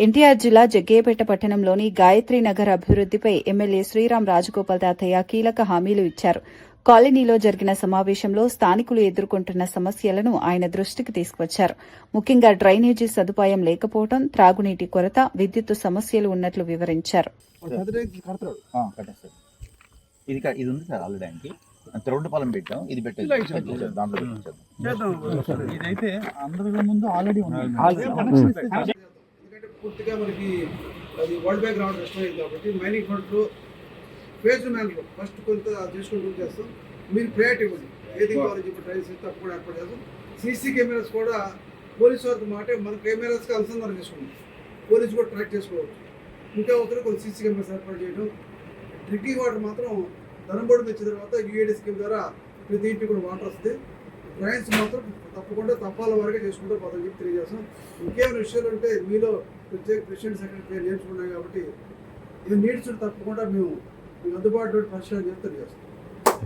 ఎన్టీఆర్ జిల్లా జగ్గయ్యపేట పట్టణంలోని గాయత్రి నగర్ అభివృద్దిపై ఎమ్మెల్యే శ్రీరాం రాజగోపాల్ తాతయ్య కీలక హామీలు ఇచ్చారు. కాలనీలో జరిగిన సమావేశంలో స్థానికులు ఎదుర్కొంటున్న సమస్యలను ఆయన దృష్టికి తీసుకువచ్చారు. ముఖ్యంగా డ్రైనేజీ సదుపాయం లేకపోవడం, త్రాగునీటి కొరత, విద్యుత్తు సమస్యలు ఉన్నట్లు వివరించారు. త్రోడ్డుపాలెం పెట్టాం, ఇది పెట్టేది దాంట్లో ఇదైతే అందరికీ ముందు ఆల్రెడీ ఉంది. పూర్తిగా మనకి అది వరల్డ్ బ్యాంక్ రావడం కష్టం అయింది కాబట్టి మైనింగ్ ఫండ్లో ఫేజ్ మ్యాన్లో ఫస్ట్ కొంత చేసుకుంటూ చేస్తాం. మీరు ప్రయారిటీ ఇవ్వండి, ఏది కావాలని చెప్పి డ్రైవ్స్ తప్పకుండా ఏర్పాటు చేస్తాం. సీసీ కెమెరాస్ కూడా పోలీసు వారికి మాట మన కెమెరాస్కి అనుసంధానం చేసుకుంటాం, పోలీసు కూడా ట్రాక్ చేసుకోవచ్చు. ఇంకా అవసరం కొన్ని సీసీ కెమెరాస్ ఏర్పాటు చేయడం. డ్రింకింగ్ వాటర్ మాత్రం ధనంబోర్డు తెచ్చిన తర్వాత యూఏడీ స్కీమ్ ద్వారా ప్రతి ఇంటికి కూడా వాటర్ వస్తుంది. డ్రైన్స్ మాత్రం తప్పకుండా తప్పాల వరకే చేసుకుంటూ పోతాం చెప్పి తెలియజేస్తాం. ఇంకేమైనా విషయాలు ఉంటే మీలో ప్రత్యేక ప్రెసిడెంట్ సెక్రటరీ నేర్చుకున్నాయి కాబట్టి ఇది నీడ్స్ తప్పకుండా మేము అందుబాటులో పరిశీలన చెప్పి తెలియజేస్తాం.